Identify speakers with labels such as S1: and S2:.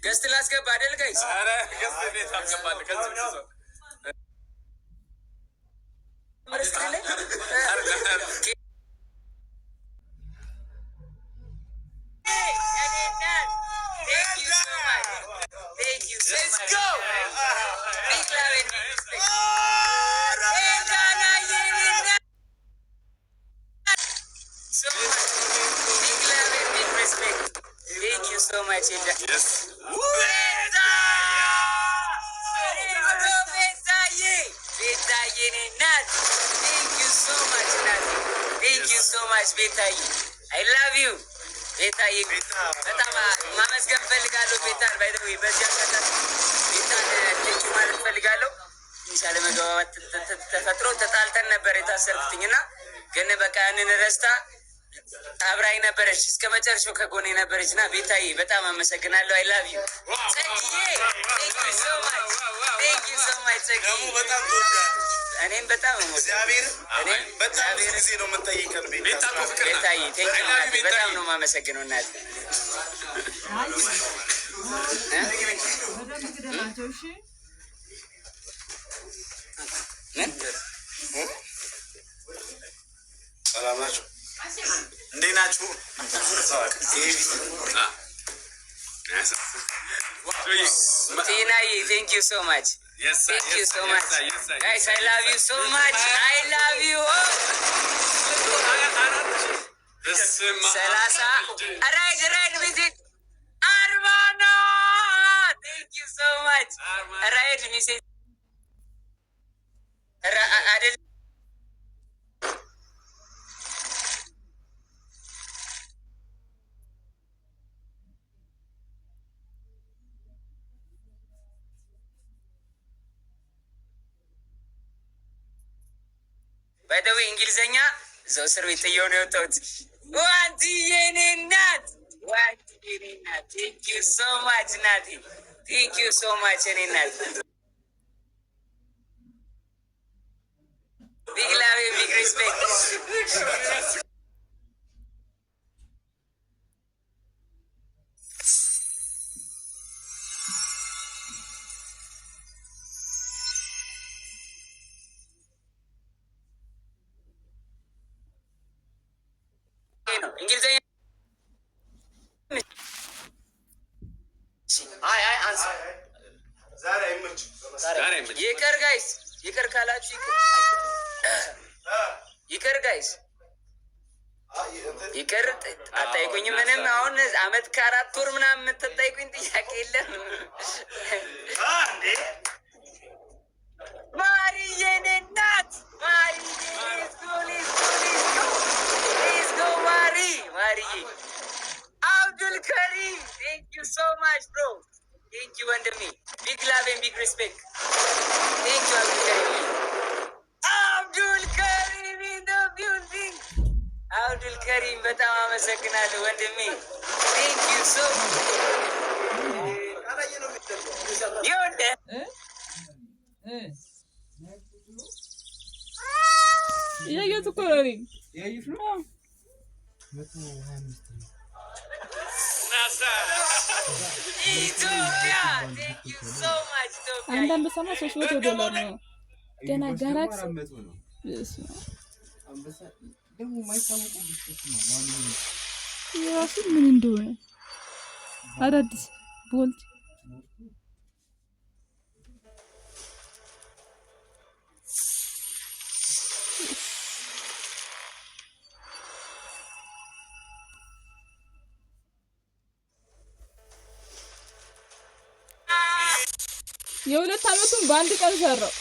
S1: ገስት ላስገባ አይደል ጋይስ?
S2: አረ ገስት እንዴት አስገባለሁ? ከዚህ ብዙ
S1: so much.
S2: Yes.
S1: Thank you so much, Nat. Thank you so much, Betayi. I love you. Betayi. በጣም ማመስገን ፈልጋለሁ ቤታን ባይ ዘ ወይ በዚያ ሰዓት ቤታን ልጅ ማለት ፈልጋለሁ። ኢንሻአላህ መግባባት ተፈጥሮ ተጣልተን ነበር የታሰርኩትኝና ግን በቃ ያንን ረስታ አብራኝ ነበረች እስከ መጨረሻው ከጎኔ ነበረችና ቤታዬ በጣም አመሰግናለሁ። አይ ላቭ ዩ ጸግዬ። ቴንክ ዩ ሶ ማች ጸግዬ።
S2: በጣም ተወዳለች።
S1: እኔም በጣም
S2: እግዚአብሔር በጣም ጊዜ ነው የምንጠይቀን
S1: ቤታዬ። ቴንክ ዩ እናቴ በጣም ነው የማመሰግነው እናቴ።
S2: ሰላም ናችሁ? እንዴት ናችሁ?
S1: ቲናዬ ቴንክ ዩ ሶ ማች thank you so much guys. I love you so much. I love you all. Salasa right visit Armano. Thank you so much. Right visit Adel. ባይደው እንግሊዘኛ እዛው እስር ቤት እየሆነ የወጣሁት ዋንቲዬ የኔ እናት ቴንክ ዩ ሶ ማች ናቲ ቴንክ ዩ ሶ ማች የኔ እናት ቢግ ላቭ ቢግ ሪስፔክት እንግሊዘኛ ይቅር ጋይስ ይቅር ካላችሁ ይቅር ጋይስ ይቅር አታይቁኝ። ምንም አሁን አመት ከ4 ወር ምናምን የምትጠይቁኝ ጥያቄ የለም። ማሪዬ የኔ እናት ማሪዬ አብዱል ከሪም ቴንክ ዩ ሶ ማች ብሮ ቴንክ ዩ ወንድሜ ቢግ ላቭ ኤንድ ቢግ ሪስፔክት ቴንክ ዩ አብዱል ከሪም ኢን ዘ ቢልዲንግ አብዱል ከሪም በጣም አመሰግናለሁ ወንድሜ ቴንክ ዩ ሶ ይወደ
S3: ያየሁት እኮ ነው
S4: ያየሁት ነው
S3: አንዳንድ ሰማ $300 ነው ገና ጋራክስ የራሱ ምን እንደሆነ አዳዲስ ቦልት የሁለት አመቱን በአንድ ቀን ሰራው።